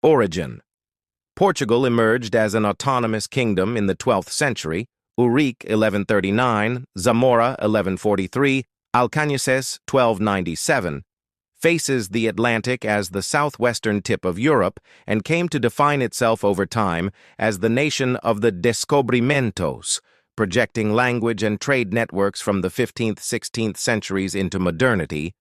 Origin. Portugal emerged as an autonomous kingdom in the 12th century, Urique 1139, Zamora 1143, Alcañices 1297, faces the Atlantic as the southwestern tip of Europe and came to define itself over time as the nation of the descobrimentos, projecting language and trade networks from the 15th-16th centuries into modernity.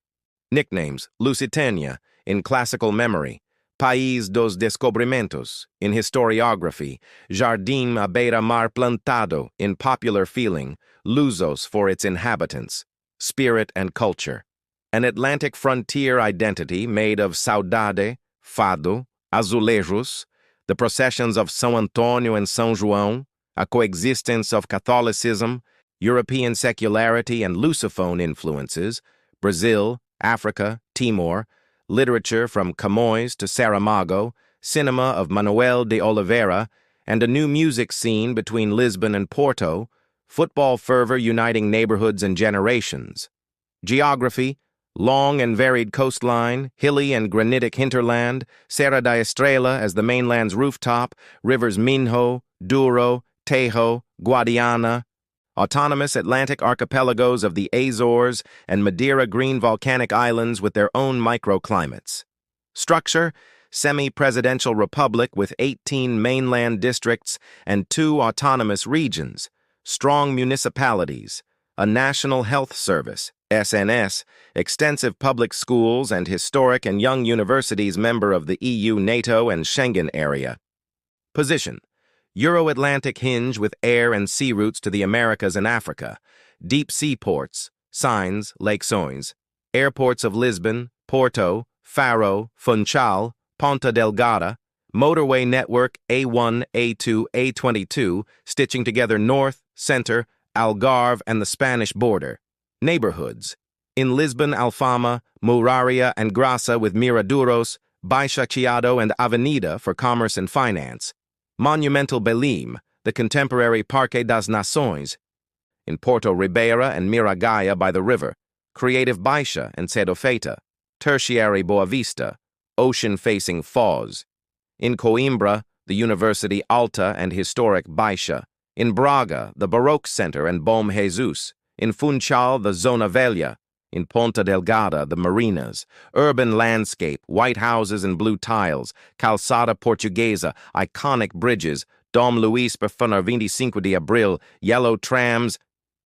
Nicknames: Lusitania, in classical memory; País dos Descobrimentos, in historiography; Jardim à beira-mar plantado, in popular feeling; Lusos for its inhabitants; spirit and culture. An Atlantic frontier identity made of saudade, fado, azulejos, the processions of São Antonio and São João, a coexistence of Catholicism, European secularity and Lusophone influences, Brazil, Africa, Timor, literature from Camões to Saramago, cinema of Manuel de Oliveira, and a new music scene between Lisbon and Porto, football fervor uniting neighborhoods and generations. Geography: long and varied coastline, hilly and granitic hinterland, Serra da Estrela as the mainland's rooftop, rivers Minho, Douro, Tejo, Guadiana, autonomous Atlantic archipelagos of the Azores and Madeira green volcanic islands with their own microclimates. Structure: semi-presidential republic with 18 mainland districts and 2 autonomous regions, strong municipalities, a National Health Service, SNS, extensive public schools, and historic and young universities member of the EU, NATO, and Schengen area. Position: Euro-Atlantic hinge with air and sea routes to the Americas and Africa, deep seaports, Sines, Lake Soins, airports of Lisbon, Porto, Faro, Funchal, Ponta Delgada, motorway network A1, A2, A22, stitching together north, center, Algarve, and the Spanish border. Neighborhoods: in Lisbon, Alfama, Muraria, and Graça with Miradouros, Baixa Chiado, and Avenida for commerce and finance. Monumental Belém, the contemporary Parque das Nações. In Porto Ribeira and Miragaia by the river, creative Baixa and Cedo Feita. Tertiary Boa Vista, ocean-facing Foz. In Coimbra, the University Alta and historic Baixa. In Braga, the Baroque Center and Bom Jesus. In Funchal, the Zona Velha. In Ponta Delgada, the marinas. Urban landscape, white houses and blue tiles. Calçada Portuguesa, iconic bridges. Dom Luís Perfunar 25 de Abril, yellow trams.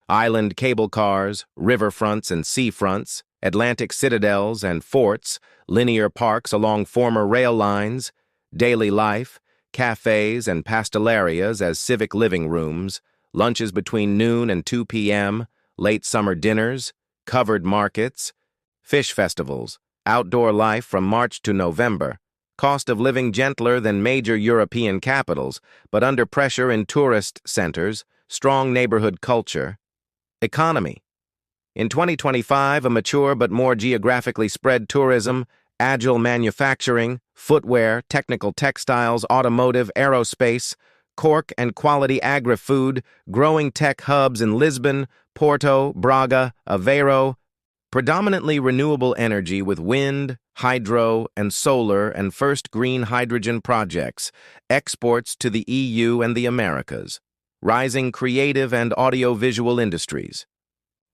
Island cable cars, riverfronts and seafronts. Atlantic citadels and forts. Linear parks along former rail lines. Daily life, cafes and pastelerias as civic living rooms. Lunches between noon and 2 p.m. Late summer dinners. Covered markets, fish festivals, outdoor life from March to November, cost of living gentler than major European capitals, but under pressure in tourist centers, strong neighborhood culture. Economy: in 2025, a mature but more geographically spread tourism, agile manufacturing, footwear, technical textiles, automotive, aerospace, cork and quality agri-food, growing tech hubs in Lisbon, Porto, Braga, Aveiro, predominantly renewable energy with wind, hydro, and solar and first green hydrogen projects, exports to the EU and the Americas, rising creative and audiovisual industries.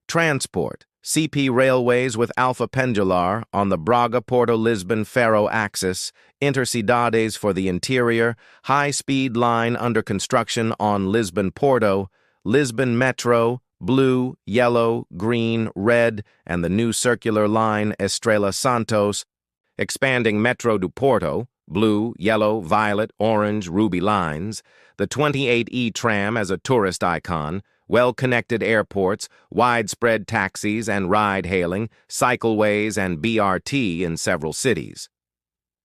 Transport: CP Railways with Alfa Pendular on the Braga-Porto-Lisbon-Faro axis, intercidades for the interior, high-speed line under construction on Lisbon-Porto, Lisbon Metro, blue, yellow, green, red, and the new circular line Estrela Santos, expanding Metro do Porto, blue, yellow, violet, orange, ruby lines, the 28E tram as a tourist icon, well-connected airports, widespread taxis and ride-hailing, cycleways, and BRT in several cities.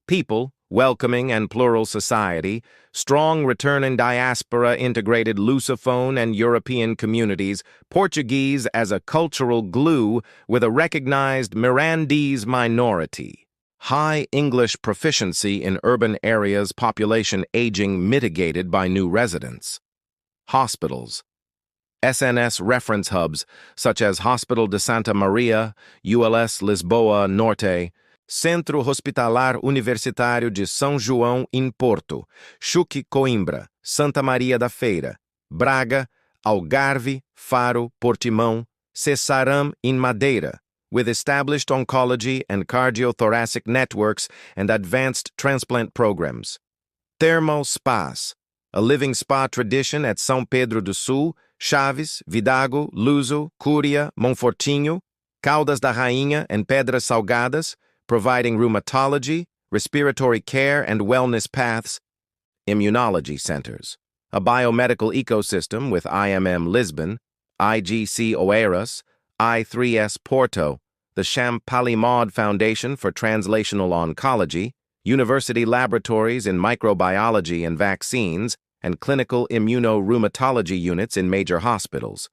People: welcoming and plural society, strong return in diaspora integrated Lusophone and European communities, Portuguese as a cultural glue with a recognized Mirandese minority. High English proficiency in urban areas, population aging mitigated by new residents. Hospitals: SNS reference hubs such as Hospital de Santa Maria, ULS Lisboa Norte, Centro Hospitalar Universitário de São João em Porto, Chuque, Coimbra, Santa Maria da Feira, Braga, Algarve, Faro, Portimão, Cessaram in Madeira, with established oncology and cardiothoracic networks and advanced transplant programs. Thermal Spas, a living spa tradition at São Pedro do Sul, Chaves, Vidago, Luso, Cúria, Monfortinho, Caldas da Rainha, and Pedras Salgadas, providing rheumatology, respiratory care and wellness paths. Immunology centers, a biomedical ecosystem with IMM Lisbon, IGC Oeiras, I3S Porto, the Champalimaude Foundation for Translational Oncology, university laboratories in microbiology and vaccines, and clinical immunorheumatology units in major hospitals.